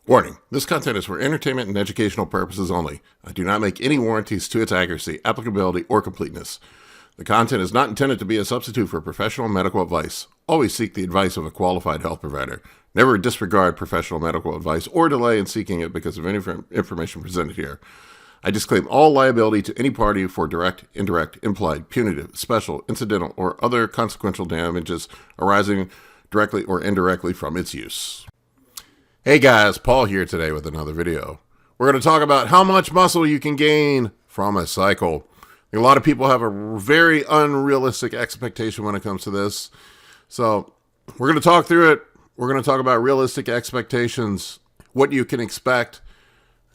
Warning, this content is for entertainment and educational purposes only. I do not make any warranties to its accuracy, applicability, or completeness. The content is not intended to be a substitute for professional medical advice. Always seek the advice of a qualified health provider. Never disregard professional medical advice or delay in seeking it because of any information presented here. I disclaim all liability to any party for direct, indirect, implied, punitive, special, incidental, or other consequential damages arising directly or indirectly from its use. Hey guys, Paul here today with another video. We're going to talk about how much muscle you can gain from a cycle. A lot of people have a very unrealistic expectation when it comes to this. So we're going to talk through it. We're going to talk about realistic expectations, what you can expect,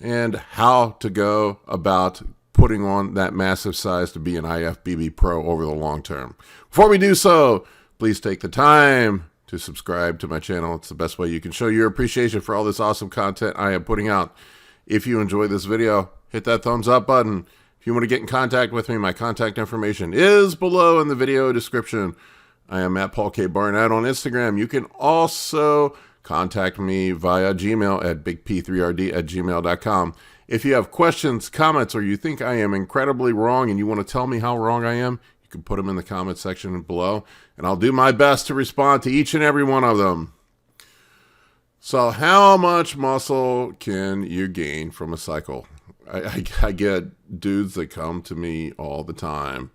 and how to go about putting on that massive size to be an IFBB pro over the long term. Before we do so, please take the time to subscribe to my channel. It's the best way you can show your appreciation for all this awesome content I am putting out. If you enjoy this video, hit that thumbs up button. If you want to get in contact with me, my contact information is below in the video description. I am at Paul K. Barnett on Instagram. You can also contact me via Gmail at bigp3rd@gmail.com. If you have questions, comments, or you think I am incredibly wrong and you want to tell me how wrong I am, you can put them in the comment section below, and I'll do my best to respond to each and every one of them. So how much muscle can you gain from a cycle? I get dudes that come to me all the time,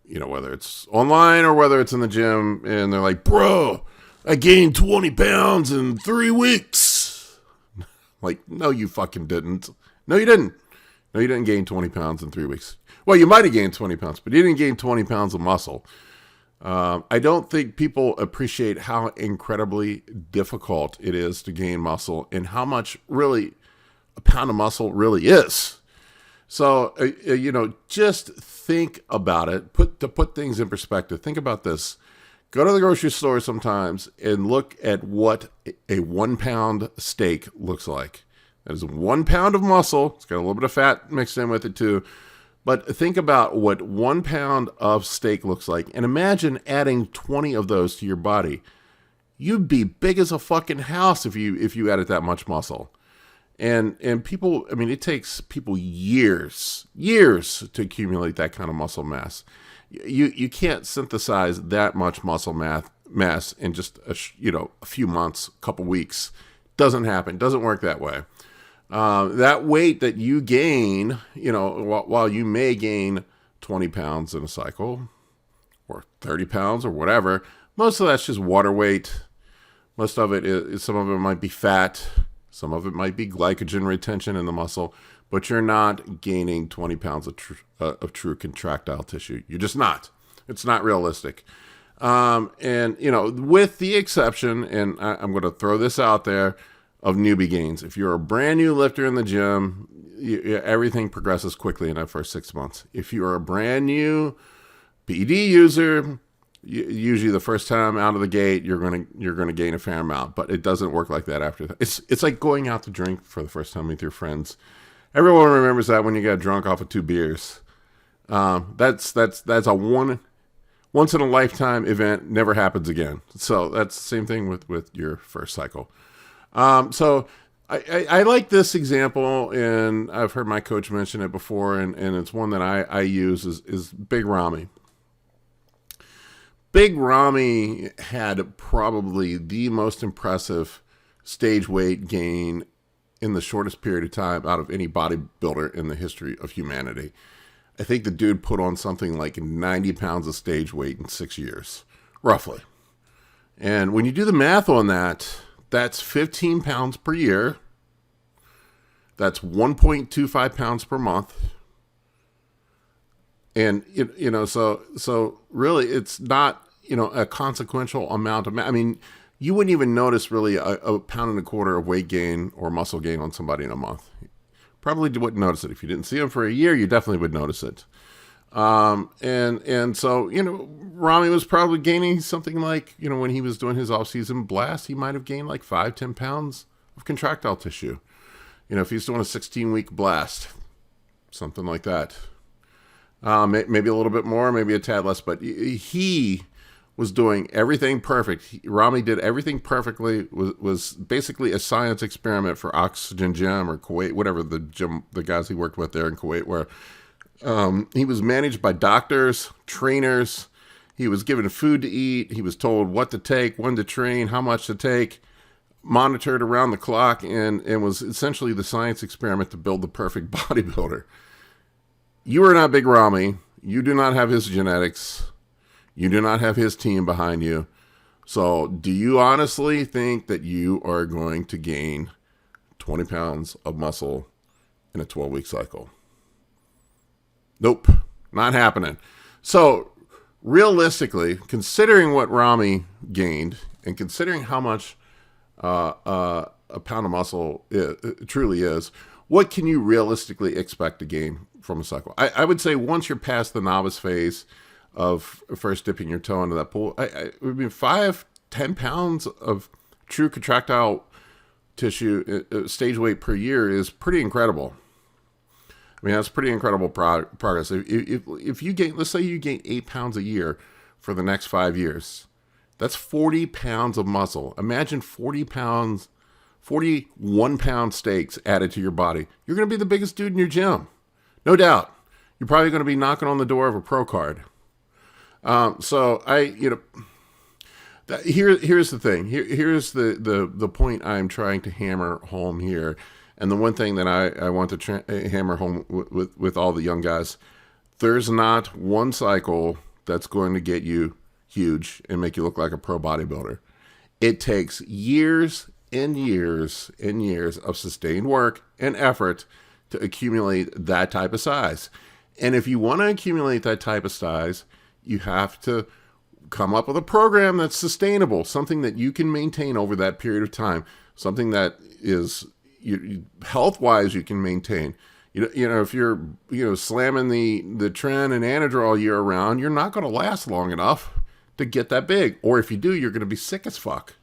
you know, whether it's online or whether it's in the gym, and they're like, bro, I gained 20 pounds in 3 weeks. Like, no, you fucking didn't. No, you didn't. No, you didn't gain 20 pounds in 3 weeks. Well, you might have gained 20 pounds, but you didn't gain 20 pounds of muscle. I don't think people appreciate how incredibly difficult it is to gain muscle and how much really a pound of muscle really is. So, you know, just think about it. To put things in perspective, think about this. Go to the grocery store sometimes and look at what a 1 pound steak looks like. That is 1 pound of muscle. It's got a little bit of fat mixed in with it too. But think about what 1 pound of steak looks like, and imagine adding 20 of those to your body. You'd be big as a fucking house if you added that much muscle. And people, I mean, it takes people years to accumulate that kind of muscle mass. You can't synthesize that much muscle mass in just a few months, a couple weeks. Doesn't happen. Doesn't work that way. That weight that you gain, you know, while you may gain 20 pounds in a cycle or 30 pounds or whatever, most of that's just water weight. Most of it is, some of it might be fat. Some of it might be glycogen retention in the muscle, but you're not gaining 20 pounds of true contractile tissue. You're just not. It's not realistic. And, you know, with the exception, and I'm going to throw this out there, of newbie gains. If you're a brand new lifter in the gym, everything progresses quickly in that first 6 months. If you're a brand new PD user, usually the first time out of the gate, you're gonna gain a fair amount, but it doesn't work like that after that. It's like going out to drink for the first time with your friends. Everyone remembers that when you got drunk off of 2 beers. That's a once in a lifetime event, never happens again. So that's the same thing with your first cycle. So I like this example, and I've heard my coach mention it before, and it's one that I use is Big Ramy. Big Ramy had probably the most impressive stage weight gain in the shortest period of time out of any bodybuilder in the history of humanity. I think the dude put on something like 90 pounds of stage weight in 6 years, roughly. And when you do the math on that, that's 15 pounds per year. That's 1.25 pounds per month. And, you know, so really it's not, you know, a consequential amount of, I mean, you wouldn't even notice really a pound and a quarter of weight gain or muscle gain on somebody in a month. Probably wouldn't notice it. If you didn't see them for a year, you definitely would notice it. And so, you know, Ramy was probably gaining something like, you know, when he was doing his off-season blast, he might have gained like 5-10 pounds of contractile tissue. You know, if he's doing a 16-week blast, something like that. Maybe a little bit more, maybe a tad less, but he was doing everything perfect. Rami did everything perfectly. Was basically a science experiment for Oxygen Gym or Kuwait, whatever the guys he worked with there in Kuwait were. He was managed by doctors, trainers. He was given food to eat. He was told what to take, when to train, how much to take, monitored around the clock, and was essentially the science experiment to build the perfect bodybuilder. You are not Big Rami. You do not have his genetics. You do not have his team behind you. So do you honestly think that you are going to gain 20 pounds of muscle in a 12-week cycle? Nope, not happening. So realistically, considering what Rami gained and considering how much a pound of muscle truly is, what can you realistically expect to gain from a cycle? I would say once you're past the novice phase of first dipping your toe into that pool, I mean, 5-10 pounds of true contractile tissue stage weight per year is pretty incredible. I mean, that's pretty incredible progress. If you gain, let's say you gain 8 pounds a year for the next 5 years, that's 40 pounds of muscle. Imagine 41 pound steaks added to your body. You're going to be the biggest dude in your gym. No doubt. You're probably going to be knocking on the door of a pro card. Here's the thing. Here's the point I'm trying to hammer home here. And the one thing that I want to hammer home with all the young guys, there's not one cycle that's going to get you huge and make you look like a pro bodybuilder. It takes years and years and years of sustained work and effort to accumulate that type of size. And if you want to accumulate that type of size, you have to come up with a program that's sustainable, something that you can maintain over that period of time, something that is health-wise you can maintain. You know, if you're slamming the Tren and Anadrol year round, you're not going to last long enough to get that big. Or if you do, you're going to be sick as fuck.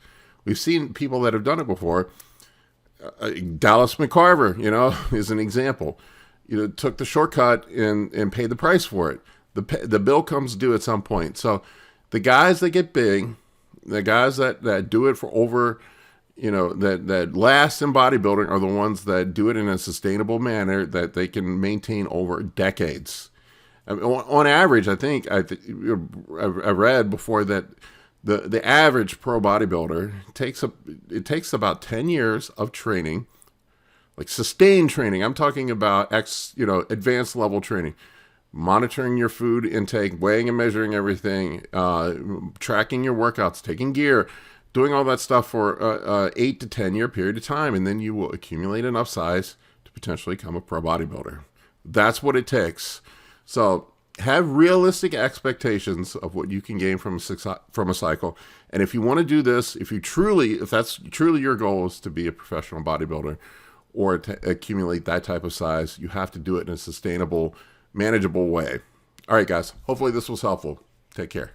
We've seen people that have done it before. Dallas McCarver, is an example. Took the shortcut and paid the price for it. The bill comes due at some point. So the guys that get big, the guys that do it for over, that last in bodybuilding are the ones that do it in a sustainable manner that they can maintain over decades. I mean, on average, I think I read before that the average pro bodybuilder takes about 10 years of training, like sustained training. I'm talking about advanced level training, monitoring your food intake, weighing and measuring everything, tracking your workouts, taking gear, doing all that stuff for a 8 to 10 year period of time, and then you will accumulate enough size to potentially become a pro bodybuilder. That's what it takes. So have realistic expectations of what you can gain from a cycle. And if you want to do this, if that's truly your goal is to be a professional bodybuilder or to accumulate that type of size, you have to do it in a sustainable, manageable way. All right, guys. Hopefully this was helpful. Take care.